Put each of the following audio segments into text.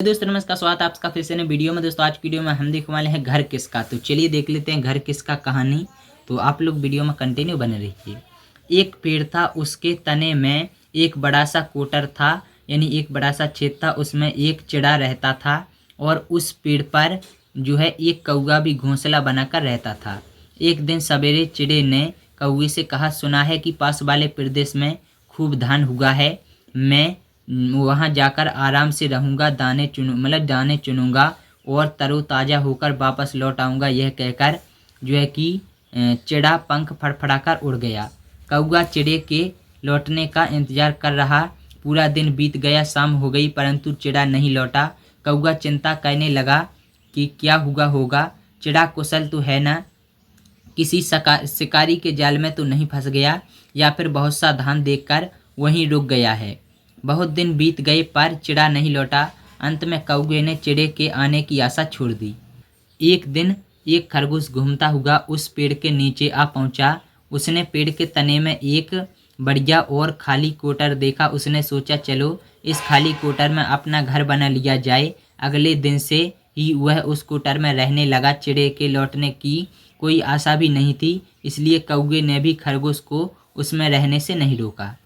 दोस्तों नमस्कार, स्वागत है आपका फिर से नई वीडियो में। दोस्तों आज की वीडियो में हम देखने वाले हैं घर किसका। तो चलिए देख लेते हैं घर किसका कहानी। तो आप लोग वीडियो में कंटिन्यू बने रहिए। एक पेड़ था, उसके तने में एक बड़ा सा कोटर था, यानी एक बड़ा सा छेद था। उसमें एक चिड़ा रहता था और उस पेड़ पर जो है एक कौवा भी घोंसला बनाकर रहता था। एक दिन सवेरे चिड़े ने कौवे से कहा, सुना है कि पास वाले प्रदेश में खूब धान हुआ है, मैं वहाँ जाकर आराम से रहूँगा, दाने चुनूँगा और तरोताज़ा होकर वापस लौट आऊँगा। यह कहकर जो है कि चिड़ा पंख फड़फड़ाकर उड़ गया। कौवा चिड़े के लौटने का इंतज़ार कर रहा। पूरा दिन बीत गया, शाम हो गई, परंतु चिड़ा नहीं लौटा। कौवा चिंता करने लगा कि क्या हुआ होगा, चिड़ा कुशल तो है ना, किसी शिकारी के जाल में तो नहीं फंस गया, या फिर बहुत सा धान देखकर वहीं रुक गया है। बहुत दिन बीत गए पर चिड़ा नहीं लौटा। अंत में कौवे ने चिड़े के आने की आशा छोड़ दी। एक दिन एक खरगोश घूमता हुआ उस पेड़ के नीचे आ पहुंचा। उसने पेड़ के तने में एक बढ़िया और खाली कोटर देखा। उसने सोचा, चलो इस खाली कोटर में अपना घर बना लिया जाए। अगले दिन से ही वह उस कोटर में रहने लगा। चिड़े के लौटने की कोई आशा भी नहीं थी, इसलिए कौवे ने भी खरगोश को उसमें रहने से नहीं रोका।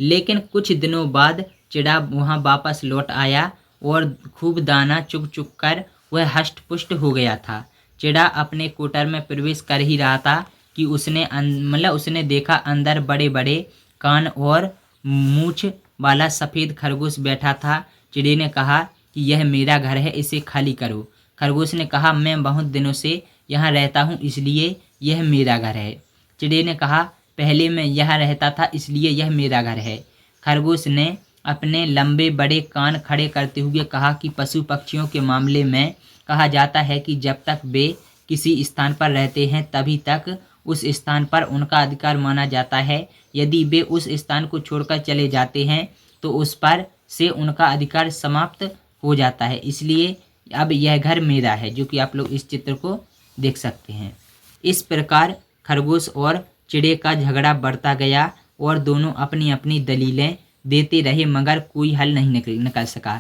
लेकिन कुछ दिनों बाद चिड़ा वहाँ वापस लौट आया और खूब दाना चुग चुग कर वह हष्ट पुष्ट हो गया था। चिड़ा अपने कोटर में प्रवेश कर ही रहा था कि उसने देखा अंदर बड़े बड़े कान और मूछ वाला सफ़ेद खरगोश बैठा था। चिड़े ने कहा कि यह मेरा घर है, इसे खाली करो। खरगोश ने कहा, मैं बहुत दिनों से यहाँ रहता हूँ, इसलिए यह मेरा घर है। चिड़े ने कहा, पहले मैं यहाँ रहता था, इसलिए यह मेरा घर है। खरगोश ने अपने लंबे बड़े कान खड़े करते हुए कहा कि पशु पक्षियों के मामले में कहा जाता है कि जब तक वे किसी स्थान पर रहते हैं तभी तक उस स्थान पर उनका अधिकार माना जाता है। यदि वे उस स्थान को छोड़कर चले जाते हैं तो उस पर से उनका अधिकार समाप्त हो जाता है। इसलिए अब यह घर मेरा है, जो कि आप लोग इस चित्र को देख सकते हैं। इस प्रकार खरगोश और चिड़े का झगड़ा बढ़ता गया और दोनों अपनी अपनी दलीलें देते रहे, मगर कोई हल नहीं निकल सका।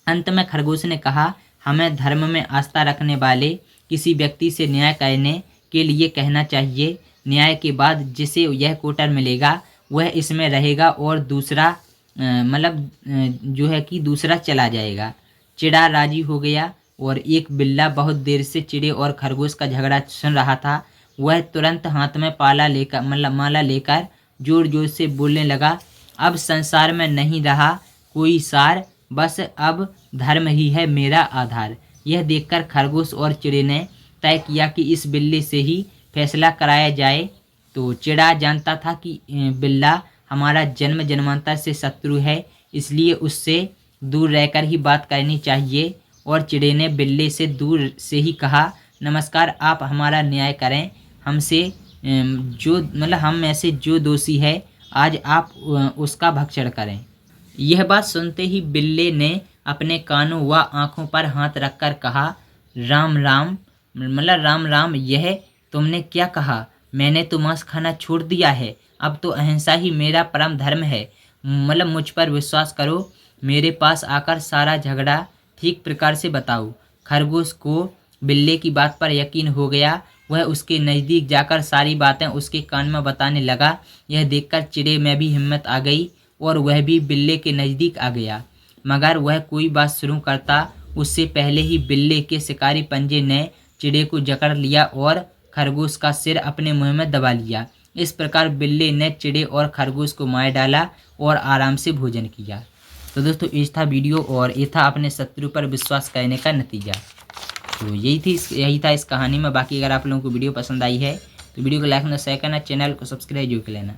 अंत में खरगोश ने कहा, हमें धर्म में आस्था रखने वाले किसी व्यक्ति से न्याय करने के लिए कहना चाहिए। न्याय के बाद जिसे यह कोटर मिलेगा वह इसमें रहेगा और दूसरा जो है कि दूसरा चला जाएगा। चिड़ा राजी हो गया और एक बिल्ला बहुत देर से चिड़े और खरगोश का झगड़ा सुन रहा था। वह तुरंत हाथ में माला लेकर जोर जोर से बोलने लगा, अब संसार में नहीं रहा कोई सार, बस अब धर्म ही है मेरा आधार। यह देखकर खरगोश और चिड़े ने तय किया कि इस बिल्ले से ही फैसला कराया जाए। तो चिड़ा जानता था कि बिल्ला हमारा जन्म जन्मांतर से शत्रु है, इसलिए उससे दूर रहकर ही बात करनी चाहिए। और चिड़े ने बिल्ले से दूर से ही कहा, नमस्कार, आप हमारा न्याय करें। हमसे हम में से जो दोषी है आज आप उसका भक्षण करें। यह बात सुनते ही बिल्ले ने अपने कानों व आँखों पर हाथ रखकर कहा, राम राम, राम राम, यह तुमने क्या कहा? मैंने तो मांस खाना छोड़ दिया है, अब तो अहिंसा ही मेरा परम धर्म है। मुझ पर विश्वास करो, मेरे पास आकर सारा झगड़ा ठीक प्रकार से बताओ। खरगोश को बिल्ले की बात पर यकीन हो गया। वह उसके नज़दीक जाकर सारी बातें उसके कान में बताने लगा। यह देखकर चिड़े में भी हिम्मत आ गई और वह भी बिल्ले के नज़दीक आ गया, मगर वह कोई बात शुरू करता उससे पहले ही बिल्ले के शिकारी पंजे ने चिड़े को जकड़ लिया और खरगोश का सिर अपने मुंह में दबा लिया। इस प्रकार बिल्ले ने चिड़े और खरगोश को मार डाला और आराम से भोजन किया। तो दोस्तों ये था वीडियो और ये था अपने शत्रु पर विश्वास करने का नतीजा। तो यही था इस कहानी में। बाकी अगर आप लोगों को वीडियो पसंद आई है तो वीडियो को लाइक करना, शेयर करना, चैनल को सब्सक्राइब जरूर कर लेना।